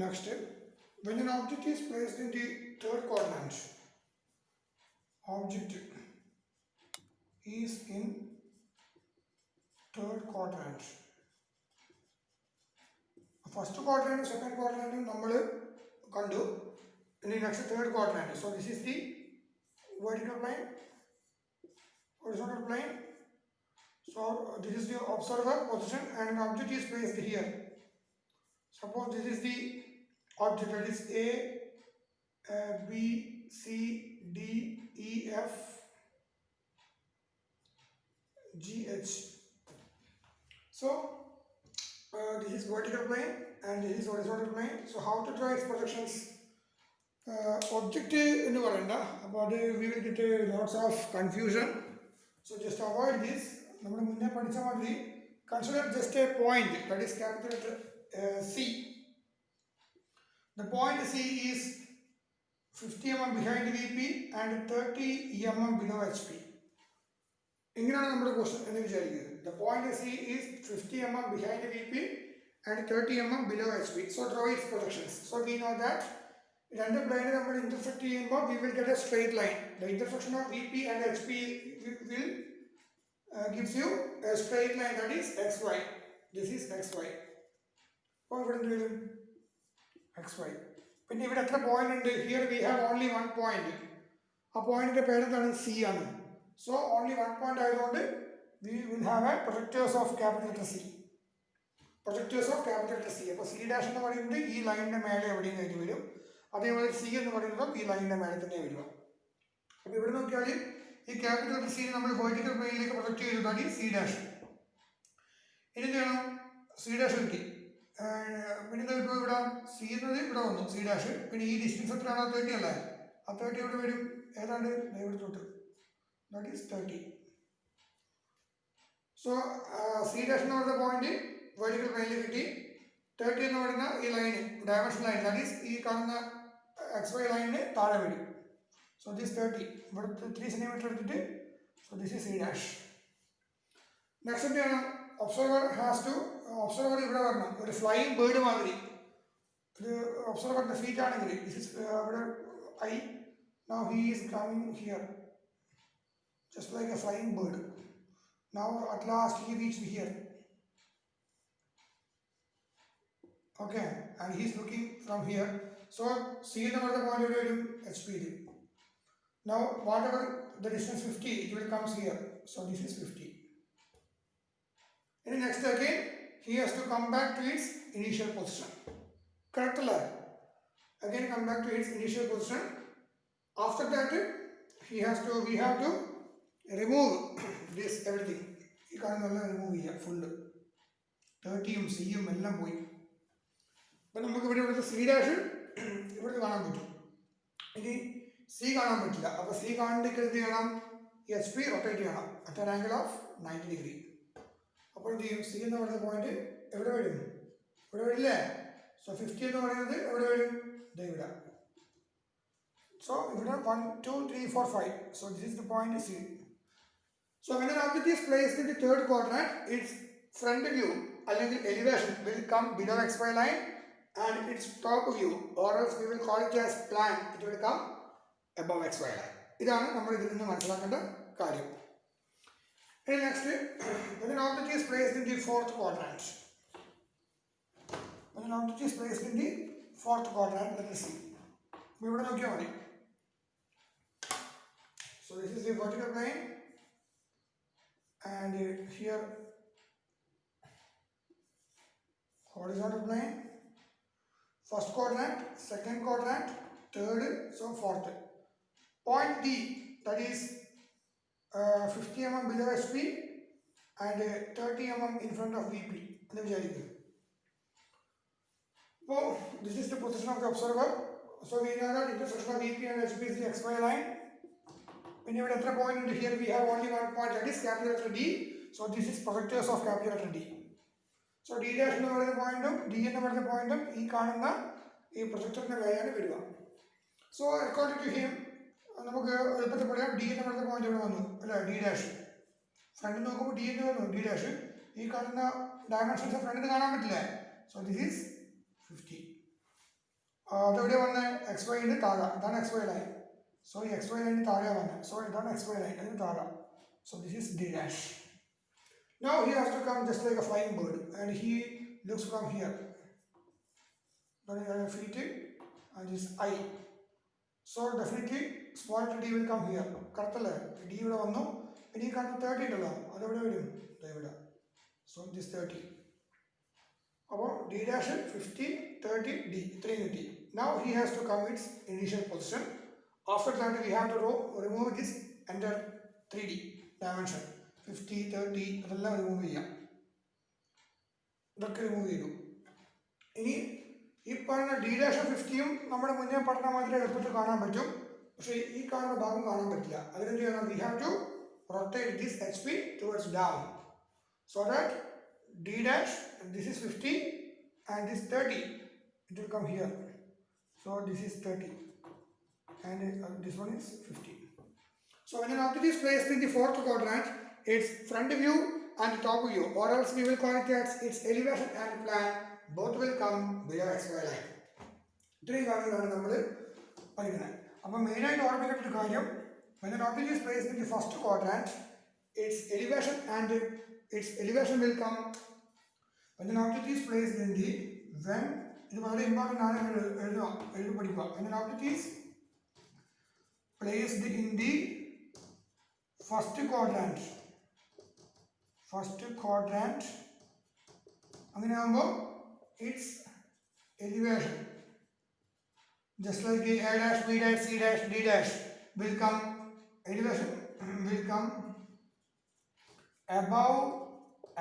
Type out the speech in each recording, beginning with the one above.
Next, when an object is placed in the third quadrant, object is in third quadrant. First quadrant, second quadrant, we will in the next third quadrant. So this is the vertical plane, horizontal plane. So this is the observer position and an object is placed here. Suppose this is the object, that is A, B, C, D, E, F, G, H. So this is vertical plane and this is horizontal plane. So how to draw its projections? Object in the veranda, about we will get lots of confusion. So just avoid this. Consider just a point, that is capital letter C. The point C is 50 mm behind VP and 30 mm below HP. The point C is 50 mm behind VP and 30 mm below HP. So draw its projections. So we know that രണ്ട് plane നമ്മൾ intersect ചെയ്യുമ്പോൾ we will get a straight line. The intersection of VP and HP will gives you a straight line, that is XY. This is XY. അപ്പോൾ ഇവിടെ എന്ത് വരും? XY. പിന്നെ ഇവിടെ എത്ര പോയിന്റ് ഉണ്ട്? Here we have only one point. ആ പോയിന്റിന്റെ പേര് എന്താണ്? C ആണ്. So only one point ആയതുകൊണ്ട് we will have a projectors of capital letter C. Projectors of capital letter C. അപ്പോൾ C dash എന്ന് പറയുന്നത് ഈ ലൈനിന്റെ മേലെ എവിടെയും കഴിഞ്ഞ് വരും. അതേപോലെ C എന്ന് പറയുന്നത് ഈ ലൈനിന്റെ മേലെ തന്നെ വരിക. അപ്പോൾ ഇവിടെ നോക്കിയാൽ ഈ ക്യാപിറ്റൽ ലെറ്റർ C നമ്മൾ വെർട്ടിക്കൽ പ്ലെയിനിലേക്ക് പ്രൊജക്റ്റ് ചെയ്തതാണ് ഈ C ഡാഷ്. ഇനി എന്ത് ചെയ്യണം? C ഡാഷ് കിട്ടി. പിന്നെ എന്താ ഇപ്പോൾ ഇവിടെ C എന്നത് ഇവിടെ വന്നു C ഡാഷ്. പിന്നെ ഈ ഡിസ്റ്റൻസ് എത്രയാണോ? 30 അല്ലേ? ആ 30 എവിടെ വരും? ഏതാണ്ട് ഇവിടെ തൊട്ട്, that is 30. So C dash എന്ന് പറയുന്ന പോയിന്റ് വെർട്ടിക്കൽ പ്ലെയിനിൽ കിട്ടി. 30 എന്ന് പറയുന്ന ഈ line, dimension line, that is ഈ കാണുന്ന XY ലൈനിന് താഴെ വരും. So this 30, ഇവിടെ 3 cm എടുത്തിട്ട്, so this is C dash. Next എന്ത് ചെയ്യണം? ഒബ്സർവർ ഇവിടെ വരണം, ഒരു ഫ്ലൈയിങ് ബേർഡ് മാതിരി. ഇത് ഒബ്സർവറിന്റെ ഫീറ്റ് ആണെങ്കിൽ this is ഇവിടെ I, now he is coming here just like a flying bird. Now at last he reached here. Okay, and he is looking from here. So C എന്ന് പറയുന്ന point എവിടെ വരും? HP യിൽ. Now whatever the distance 50, it will come here. So this is 50. And next again he has to come back to its initial position. Correct? Again come back to its initial position. After that we have to remove this everything. You can't remove here full 30 C എല്ലാം പോയി. അപ്പോൾ നമുക്ക് ഇവിടെ C dash ഇവിടെ കാണാൻ പറ്റും. ഇനി C കാണാൻ പറ്റില്ല. അപ്പോൾ C കാണണമെങ്കിൽ എന്ത് ചെയ്യണം? HP റൊട്ടേറ്റ് ചെയ്യണം at an angle of 90 degree. അപ്പോൾ എന്ത് ചെയ്യും? C എന്ന് പറയുന്ന പോയിന്റ് എവിടെ വരും? ഇവിടെ വരില്ലേ? സോ 50 എന്ന് പറയുന്നത് എവിടെ വരും? ഇവിടെ. സോ ഇവിടെ 1 2 3 4 5. So this is the point C. So when an object is placed in the third quadrant, its front view അല്ലെങ്കിൽ elevation will come below XY line and its top view, or else we will call it as plan, it will come above XY line. ഇതാണ് നമ്മൾ ഇതിൽ നിന്ന് മനസ്സിലാക്കേണ്ട കാര്യം. ഇനി next, when an object is placed in the fourth quadrant. When an object is placed in the fourth quadrant, let us see. ഇവിടെ നോക്കിയാൽ മതി. So this is the vertical plane and here horizontal plane. First quadrant, second quadrant, third, so fourth. Point D, that is 50 mm below HP and 30 mm in front of VP. So this is the position of the observer. So we know that intersection of VP and HP is the XY line. When you have a point here, we have only one point, that is capital letter D. So this is projectors of capital letter D. So D dash എന്ന് പറയുന്ന പോയിന്റും D എന്ന് പറയുന്ന പോയിന്റും ഈ കാണുന്ന ഈ പ്രൊജക്ടറിന്റെ മേലെയാണ് വരിക. സോ അക്കോർഡിംഗ് ടു ഹിം നമുക്ക് എളുപ്പത്തിൽ പറയാം D എന്ന് പറയുന്ന പോയിന്റ് ഇവിടെ വന്നു അല്ലേ? D ഡാഷ് ഫ്രണ്ട് നോക്കുമ്പോൾ D എന്ന് വന്നു, D ഡാഷ് ഈ കാണുന്ന ഡയമെൻഷൻസ് ഫ്രണ്ടിൽ കാണാൻ പറ്റില്ലേ? So this is 50. അതെവിടെ വന്ന് എക്സ് വൈൻ്റെ താഴെ, ഇതാണ് എക്സ് വൈ ലൈൻ. സോ ഈ എക്സ് വൈ ലൈനിന് താഴെ വന്ന്, സോ ഇതാണ് എക്സ് വൈ ലൈൻ, അതിന് താഴെ. So this is D dash. Now he has to come just like a flying bird and he looks from here. Then you have feet and this eye. So definitely small d will come here. Correct അല്ലേ? d ഇവിടെ വന്നു. ഇനി കാണുന്ന 30 ഉണ്ടല്ലോ, അതെവിടെ വരും? ഇവിടെ. So this 30. അപ്പോൾ d dash 50, 30, d ഇത്രയും കിട്ടി. Now he has to come its initial position. After that we have to remove this enter 3D dimension. 50, 30 അതെല്ലാം റിമൂവ് ചെയ്യാം. ഇതൊക്കെ റിമൂവ് ചെയ്തു. ഇനി ഈ പറയുന്ന ഡി ഡാഷ് 50യും നമ്മുടെ മുന്നേ പറഞ്ഞ മാതിരി എളുപ്പത്തിൽ കാണാൻ പറ്റും. പക്ഷേ ഈ കാണുന്ന ഭാഗം കാണാൻ പറ്റില്ല. അതിനെന്ത് ചെയ്യണം? We have to rotate this H P towards down so that D dash this is 50 and this 30 it will come here. So this is 30 and this one is 50. So when an object is placed in the fourth quadrant, its front view and top view, or else we will call it as its elevation and plan, both will come below xy line. ഇത്രയും കാര്യങ്ങളാണ് നമ്മൾ പഠിക്കുന്നത്. അപ്പോൾ മെയിനായിട്ട് ഓർമ്മിക്കേണ്ട ഒരു കാര്യം, when an object is placed in the first quadrant, its elevation will come. When an object is placed in the ഇത് വളരെ ഇമ്പോർട്ടൻ്റ് ആണ്, എഴുതി പഠിക്കുക. When an object is placed in the first quadrant അങ്ങനെ ആകുമ്പോൾ its elevation just like the a dash, b dash, c dash, d dash will come, elevation will come above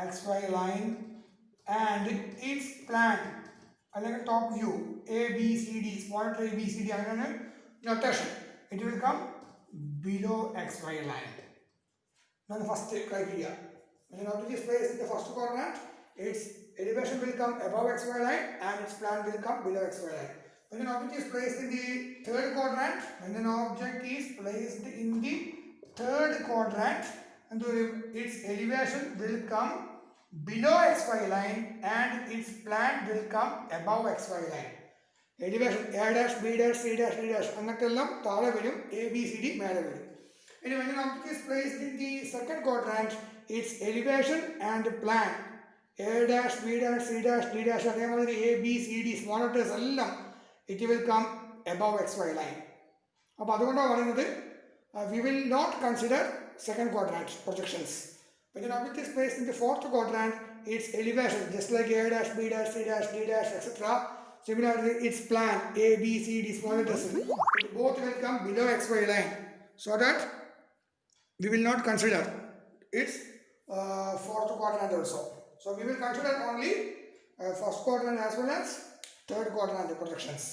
xy line and its plan അല്ലെങ്കിൽ top view a b c d, small letter a b c d അങ്ങനെ notation, it will come below xy line. Now the first criteria, when an object is placed in the first quadrant, its elevation will come above xy line and its plan will come below xy line. When an object is placed in the third quadrant, and its elevation will come below xy line and its plan will come above xy line. Elevation a dash, b dash, c dash, d dash അങ്ങനത്തെ എല്ലാം താഴെ വരും, a b c d മേലെ വരും. And when an object is placed in the second quadrant, its elevation and plan a dash, b dash, c dash, d dash അതേമാതിരി a b c d small letters എല്ലാം it will come above xy line. അപ്പോൾ അതുകൊണ്ടാണ് പറയുന്നത് we will not consider second quadrant projections. When an object is placed in the fourth quadrant, its elevation just like a dash, b dash, c dash, d dash etc. Similarly, its plan a b c d small letters both will come below xy line, so that we will not consider its fourth quadrant also. So we will consider only first quadrant as well as third quadrant projections.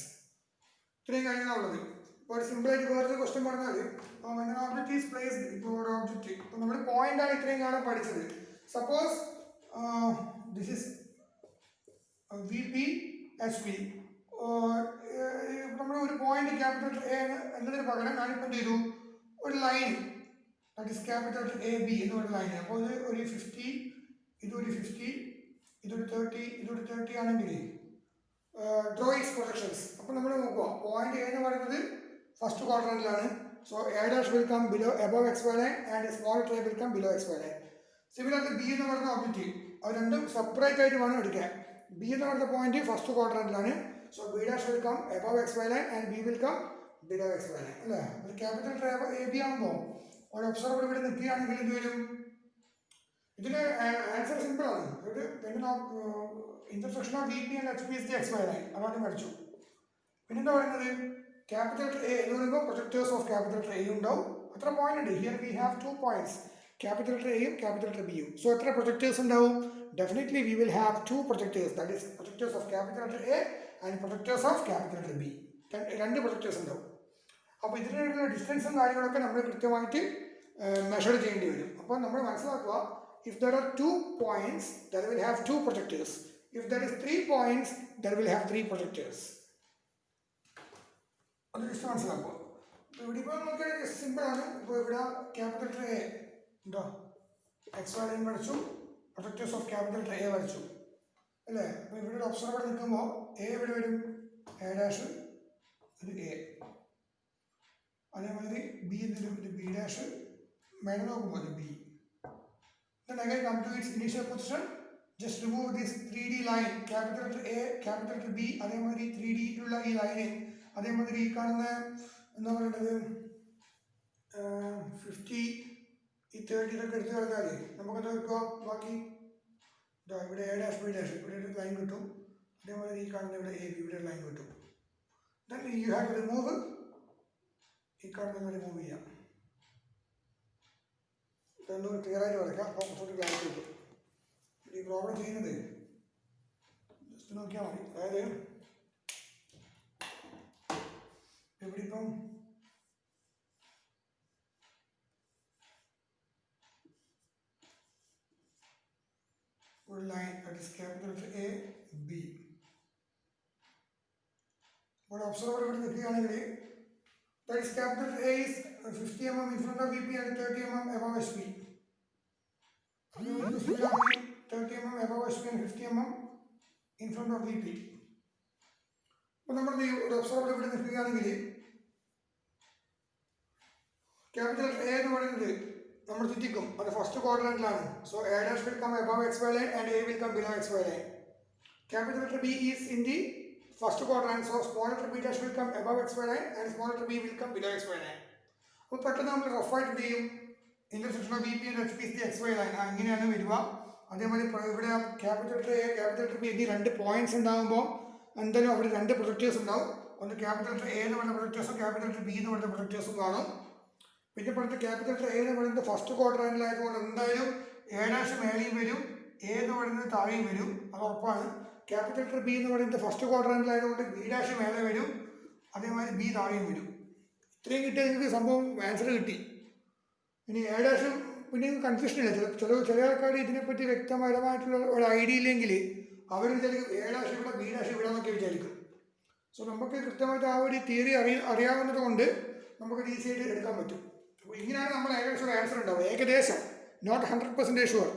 ഇത്രയും കാര്യങ്ങളുള്ളത്. ഇപ്പോൾ ഒരു സിമ്പിളായിട്ട് വേറൊരു question പറഞ്ഞാൽ, when an object is placed, ഇപ്പോൾ ഒരു object, ഇപ്പോൾ നമ്മൾ പോയിന്റാണ് ഇത്രയും കാലം പഠിച്ചത്. Suppose this is V P H P. നമ്മൾ ഒരു പോയിന്റ് ക്യാപിറ്റൽ എ എന്നതിന് പകരം ഞാനിപ്പോൾ എന്ത് ചെയ്തു, ഒരു line that is capital A B എന്നൊരു ലൈൻ. അപ്പോൾ ഇത് ഒരു 50, ഇതൊരു 50, ഇതൊരു 30, ഇതൊരു 30 ആണെങ്കിൽ ഡ്രോ ഇറ്റ്സ് പ്രൊജക്ഷൻസ്. അപ്പോൾ നമ്മൾ നോക്കുക, പോയിന്റ് എ എന്ന് പറയുന്നത് ഫസ്റ്റ് ക്വാഡ്രന്റിലാണ്. So A dash will come below above X Y line and small tray will come below X Y line. Similarly B എന്ന് പറയുന്ന ഒബ്ജക്റ്റ്, അത് രണ്ടും സെപ്പറേറ്റ് ആയിട്ട് വേണം എടുക്കാൻ. ബി എന്ന് പറയുന്ന പോയിന്റ് ഫസ്റ്റ് ക്വാഡ്രന്റിലാണ്. So B dash will come above X Y line and B will come below X Y line അല്ലേ. ഒരു ക്യാപിറ്റൽ ട്രേ എ ബി ആകുമ്പോൾ ഒരു ഒബ്സർവർ ഇവിടെ നിൽക്കുകയാണെങ്കിൽ എന്ത് വരും? ഇതിന് ആൻസർ സിമ്പിളാണ്. ഒരു intersection of V P and H P is the X Y line, അതാണ് പഠിച്ചു. പിന്നെന്താ പറയുന്നത്, ക്യാപിറ്റൽ എ എന്ന് പറയുമ്പോൾ പ്രൊജക്ടേഴ്സ് ഓഫ് ക്യാപിറ്റൽ എ ഉണ്ടാവും. അത്ര പോയിന്റ് ഉണ്ട്. Here we have 2 points, capital എയും ക്യാപിറ്റൽ ബിയും. സോ എത്ര പ്രൊജക്ടേഴ്സ് ഉണ്ടാവും? Definitely we will have 2 projectors, that is projectors of capital A and projectors of capital B. 2 projectors ഉണ്ടാവും. അപ്പോൾ ഇതിനുള്ള ഡിസ്റ്റൻസും കാര്യങ്ങളൊക്കെ നമ്മൾ കൃത്യമായിട്ട് മെഷർ ചെയ്യേണ്ടി വരും. അപ്പോൾ നമ്മൾ മനസ്സിലാക്കുക, if there are 2 points, there will have 2 projectors. If there is 3 points, there will have 3 projectors. അത് ജസ്റ്റ് മനസ്സിലാക്കുക. ഇപ്പോൾ ഇവിടെ ഇപ്പോൾ നോക്കിയാൽ സിമ്പിളാണ്. ഇപ്പോൾ ഇവിടെ ക്യാപിറ്റൽ എ ഉണ്ടോ, എക്സ് വൈ ലൈൻ വരച്ചു, പ്രൊജക്ടേഴ്സ് ഓഫ് ക്യാപിറ്റൽ എ വരച്ചു അല്ലേ. അപ്പോൾ ഇവിടെ ഒരു ഒബ്സർവർ നിൽക്കുമ്പോൾ എ ഇവിടെ വരും, എ ഡാഷ് ഇത് എ. അതേമാതിരി ബി എന്തിനും ഇത് ബി ഡാഷ് മേലെ നോക്കുമ്പോൾ ഇത് B. Then again come to its initial position. Just remove this 3D line. Capital letter A, capital letter B. അതേമാതിരി 3D ഉള്ള ഈ ലൈന്, അതേമാതിരി ഈ കാണുന്ന എന്താ പറയുന്നത് 50 ഈ 30 ഇതൊക്കെ എടുത്ത് കളഞ്ഞാൽ നമുക്കെന്താ കിട്ടുക? ബാക്കി ഇവിടെ എ ഡാഷ് ബി ഡാഷ് ഇവിടെ ഒരു ലൈൻ കിട്ടും. അതേമാതിരി ഈ കാണുന്ന ഇവിടെ എ ബി ഇവിടെ ലൈൻ കിട്ടും. Then you have to remove ഈ കാണുന്ന റിമൂവ് ചെയ്യാം. ഇതൊന്നും ക്ലിയർ ആയിട്ട് വരയ്ക്കാം. അപ്പോൾ കുറച്ചുകൂടി ക്ലാരിറ്റി കിട്ടും. ഈ പ്രോബ്ലം ചെയ്യുന്നത് ജസ്റ്റ് നോക്കിയാൽ മതി. അതായത് ഇവിടെ ഇപ്പം ഒരു line that is capital letter A B. ഇവിടെ ഒബ്സർവർ ഇവിടെ നിൽക്കുകയാണെങ്കിൽ that is capital A is 50 mm in front of VP and 30 mm above HP. 30 mm above HP and 50 mm in front of VP. അപ്പോൾ നമ്മൾ ഒരു observer ഇവിടെ നിൽക്കുകയാണെങ്കിൽ capital A എന്ന് പറയുന്നത് നമ്മൾ ചുറ്റിക്കും. അത് ഫസ്റ്റ് ക്വാഡ്രന്റിലാണ്. So A dash will come above XY line and A will come below XY line. Capital letter B is in the first quadrant, so small letter b dash will come above XY line and small letter b will come below XY line. അപ്പോൾ പെട്ടെന്ന് നമ്മൾ റഫായിട്ട് എന്ത് ചെയ്യും? Intersection of VP and HP is the XY line. അങ്ങനെയാണ് വരിക. അതേമാതിരി ഇവിടെ capital letter A capital letter B എന്നീ രണ്ട് പോയിന്റ്സ് ഉണ്ടാകുമ്പോൾ എന്തായാലും അവിടെ രണ്ട് പ്രൊജക്റ്റേഴ്സ് ഉണ്ടാവും. ഒന്ന് ക്യാപിറ്റൽ ലെറ്റർ എ എന്ന് പറയുന്ന പ്രൊജക്റ്റേഴ്സും ക്യാപിറ്റൽ ലെറ്റർ ബി എന്ന് പറയുന്ന പ്രൊജക്റ്റേഴ്സും കാണും. പിന്നെ ഇപ്പോഴത്തെ ക്യാപിറ്റൽ ലെറ്റർ എ എന്ന് പറയുന്നത് ഫസ്റ്റ് ക്വാഡ്രന്റിലായതുകൊണ്ട് എന്തായാലും എ ഡാഷ് മേലെയും വരും, എ എന്ന് പറയുന്നത് താഴെയും വരും, അത് ഉറപ്പാണ്. ക്യാപിറ്റൽ ലെറ്റർ ബി എന്ന് പറയുന്നത് ഫസ്റ്റ് ക്വാഡ്രന്റിലായതുകൊണ്ട് ബി ഡാഷ് മേലെ വരും, അതേമാതിരി ബി താഴെയും വരും. ഇത്രയും കിട്ടിയാൽ നിങ്ങൾക്ക് സംഭവം ആൻസർ കിട്ടി. ഇനി എ ഡാഷും പിന്നെ കൺഫ്യൂഷൻ ഇല്ല. ചില ആൾക്കാർ ഇതിനെപ്പറ്റി വ്യക്തപരമായിട്ടുള്ള ഒരു ഐഡിയ ഇല്ലെങ്കിൽ അവർ വിചാരിക്കും എ ഡാഷ് ഇവിടെ ബി ഡാഷ് ഇവിടെ എന്നൊക്കെ വിചാരിക്കും. സോ നമുക്ക് കൃത്യമായിട്ട് ആ ഒരു തിയറി അറിയാവുന്നത് കൊണ്ട് നമുക്കത് ഈസി ആയിട്ട് എടുക്കാൻ പറ്റും. അപ്പോൾ ഇങ്ങനെയാണ് നമ്മൾ ഏകദേശം ഒരു ആൻസർ ഉണ്ടാവുക. ഏകദേശം, നോട്ട് 100% ഷുവർ.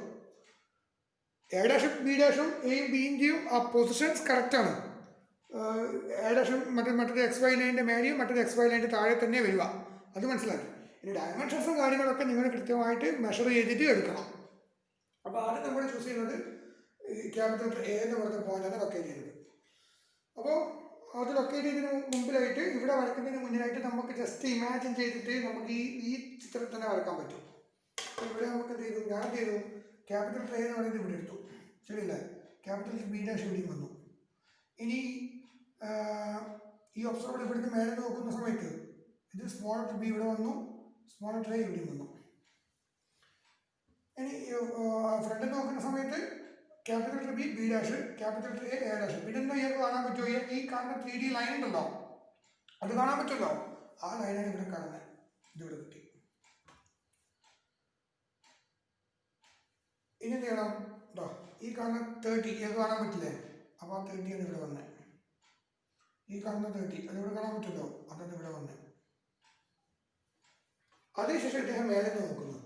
എ ഡാഷും ബി ഡാഷും എയും ബിയും ആ പൊസിഷൻസ് കറക്റ്റാണ്. എ ഡാഷും മറ്റൊരു XY ലൈനിൻ്റെ മേലെയും മറ്റൊരു XY ലൈനിൻ്റെ താഴെ തന്നെ വരിക. അത് മനസ്സിലാക്കി. ഇനി ഡയമെൻഷൻസും കാര്യങ്ങളൊക്കെ നിങ്ങൾ കൃത്യമായിട്ട് മെഷർ ചെയ്തിട്ട് എടുക്കണം. അപ്പോൾ ആദ്യം നമ്മൾ ചൂസ് ചെയ്യുന്നത് ക്യാപിറ്റൽ ലെറ്റർ എ എന്ന് പറയുന്ന പോയിന്റാണ് ലൊക്കേറ്റ് ചെയ്യുന്നത്. അപ്പോൾ അത് ലൊക്കേറ്റ് ചെയ്തതിന് മുമ്പിലായിട്ട് ഇവിടെ വരയ്ക്കുന്നതിന് മുന്നിലായിട്ട് നമുക്ക് ജസ്റ്റ് ഇമാജിൻ ചെയ്തിട്ട് നമുക്ക് ഈ ചിത്രം തന്നെ വരയ്ക്കാൻ പറ്റും. അപ്പോൾ ഇവിടെ നമുക്ക് എന്ത് ചെയ്തു? ഞാൻ എന്ത് ചെയ്തു? ക്യാപിറ്റൽ ലെറ്റർ എ എന്ന് പറയുന്നത് ഇവിടെ എടുത്തു, ശരിയല്ലേ? ക്യാപിറ്റൽ ലെറ്റർ ബി ഡാഷ് ഇവിടെയും വന്നു. ഇനി ഈ ഒബ്സർവർ ഇവിടുന്ന് മേലെ നോക്കുന്ന സമയത്ത് ഇത് സ്മോൾ ലെറ്റർ ബി ഇവിടെ വന്നു, സ്മോൾ ലെറ്റർ എ ഇവിടെയും വന്നു. ഇനി ഫ്രണ്ടിൽ നോക്കുന്ന സമയത്ത് capital letter B B dash, capital letter A A dash. പിന്നെ എന്താ ഇയാൾക്ക് കാണാൻ പറ്റുമോ? ഈ കാണുന്ന 3D ലൈൻ ഉണ്ടല്ലോ, അത് കാണാൻ പറ്റുമല്ലോ. ആ ലൈനാണ് ഇവിടെ കാണുന്നത്. ഇതിവിടെ കിട്ടി. ഇനി എന്ത് ചെയ്യണം? കേട്ടോ, ഈ കാണുന്ന 30 ഇയാൾക്ക് കാണാൻ പറ്റില്ലേ? അപ്പോൾ ആ 30 ആണ് ഇവിടെ വന്നത്. ഈ കാണുന്ന 30 അതിവിടെ കാണാൻ പറ്റുമല്ലോ, അതാണ് ഇവിടെ വന്നത്. അതിനുശേഷം ഇദ്ദേഹം മേലെ നോക്കുന്നത്.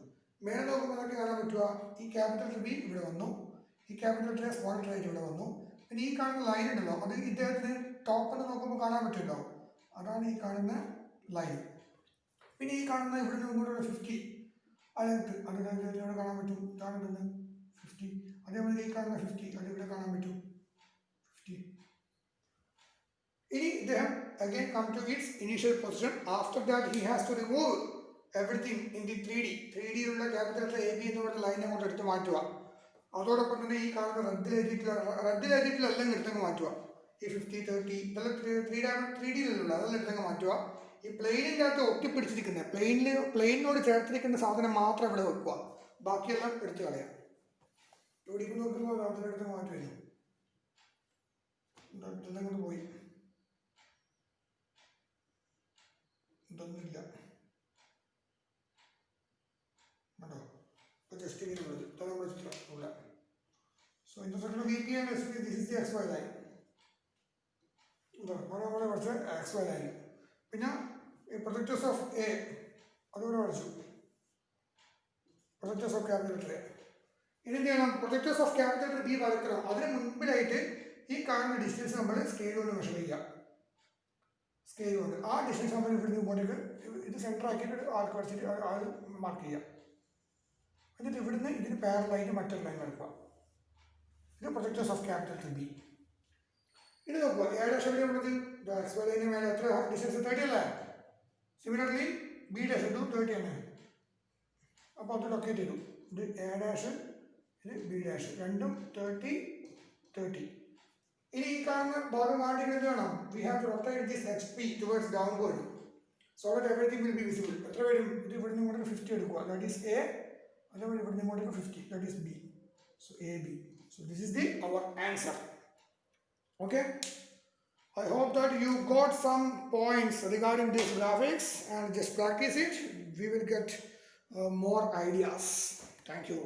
മേലെ നോക്കുമ്പോൾ എന്തൊക്കെ കാണാൻ പറ്റുക? ഈ ക്യാപിറ്റൽ ലെറ്റർ ബി ഇവിടെ വന്നു, ഈ ക്യാപിറ്റൽ ലെറ്റർ സ്മോൾ ലെറ്റർ ആയിട്ട് ഇവിടെ വന്നു. പിന്നെ ഈ കാണുന്ന ലൈൻ ഉണ്ടല്ലോ, അത് ഇദ്ദേഹത്തിന് ടോപ്പിൽ നോക്കുമ്പോൾ കാണാൻ പറ്റുമല്ലോ, അതാണ് ഈ കാണുന്ന ലൈൻ. പിന്നെ ഈ കാണുന്ന ഇവിടെ നിന്ന് ഇങ്ങോട്ടുള്ള 50 അതിനകത്ത് അത് ഇവിടെ കാണാൻ പറ്റും. ഇതാണ് 50. അതേപോലെ ഈ കാണുന്ന 50 അത് ഇവിടെ കാണാൻ പറ്റും 50. ഇനി ഇദ്ദേഹം again come to its initial position. After that he has to remove everything in the 3D ഉള്ള ക്യാപിറ്റൽ ലെറ്റർ എ ബി എന്ന് പറയുന്ന ലൈൻ അങ്ങോട്ട് എടുത്ത് മാറ്റുക. അതോടൊപ്പം തന്നെ ഈ കാണുന്ന റെഡിൽ എഴുതിയിട്ടുള്ളെല്ലാം എടുത്തങ്ങ് മാറ്റുക. ഈ 50 30 ഇതെല്ലാം 3Dയിലുള്ള അതെല്ലാം എടുത്തങ്ങ് മാറ്റുക. ഈ പ്ലെയിനിൻ്റെ അകത്ത് ഒട്ടിപ്പിടിച്ചിരിക്കുന്ന പ്ലെയിനിനോട് ചേർത്തിരിക്കുന്ന സാധനം മാത്രം ഇവിടെ വെക്കുക, ബാക്കിയെല്ലാം എടുത്ത് കളയാം. ഇവിടെ ഇപ്പോൾ നോക്കുമ്പോൾ അതിലെടുത്ത് മാറ്റുമായിരുന്നു, ഇതെല്ലാം കൊണ്ട് പോയി, ഇതൊന്നുമില്ല കേട്ടോ. ഇപ്പോൾ ജസ്റ്റ് ഇങ്ങനെ ഉള്ളത് ഇതാണ് നമ്മുടെ ചിത്രം ഉള്ള. So intersection VP and SP, this is the XY line. എന്താ നമ്മളെ കുറച്ച് XY ലൈൻ. പിന്നെ പ്രൊജക്ടേഴ്സ് ഓഫ് എ അതുകൂടെ വരച്ചു, projectors of capital letter A. ഇനി എന്ത് ചെയ്യണം? Projectors of capital letter B വരയ്ക്കണം. അതിന് മുൻപിലായിട്ട് ഈ കാണുന്ന ഡിസ്റ്റൻസ് നമ്മൾ സ്കെയിൽ കൊണ്ട് മെഷർ ചെയ്യുക. സ്കെയിൽ കൊണ്ട് ആ ഡിസ്റ്റൻസ് നമ്മൾ ഇവിടുന്ന് ഇങ്ങോട്ടേക്ക് ഇത് സെൻറ്റർ ആക്കിയിട്ട് ഒരു ആൾക്ക് വരച്ചിട്ട് ആൾ മാർക്ക് ചെയ്യുക. എന്നിട്ട് ഇവിടുന്ന് ഇതിന് പാരലായിട്ട് മറ്റൊരു ലൈൻ വരക്കുക. ഇത് പ്രൊജക്ടേഴ്സ് ഓഫ് ക്യാപിറ്റൽ ബി. ഇത് നോക്കുക, എ ഡാഷ് എവിടെ ഉള്ളത്? എക്സ് വൈ ലൈനിന് മേലെ എത്ര ഡിസ്റ്റൻസ്? 30 അല്ലേ? സിമിലർലി ബി ഡാഷ് ഇതും 30 തന്നെ. അപ്പോൾ അത് ലൊക്കേറ്റ് ചെയ്തു. ഇത് എ ഡാഷ്, ഇത് ബി ഡാഷ്, രണ്ടും 30 30. ഇനി ഈ കാണുന്ന ഭാഗം കാണിക്കുന്നത് വേണം. We have to rotate this H P towards downward so that everything will be visible. എത്ര വരും? ഇത് ഇവിടുന്ന് ഇങ്ങോട്ട് 50 എടുക്കുക, ദാറ്റ് ഈസ് എ. അതേപോലെ ഇവിടുന്ന് ഇങ്ങോട്ട് 50, that is B. So A B. So this is the our answer. Okay, I hope that you got some points regarding this graphics and just practice it. We will get more ideas. Thank you.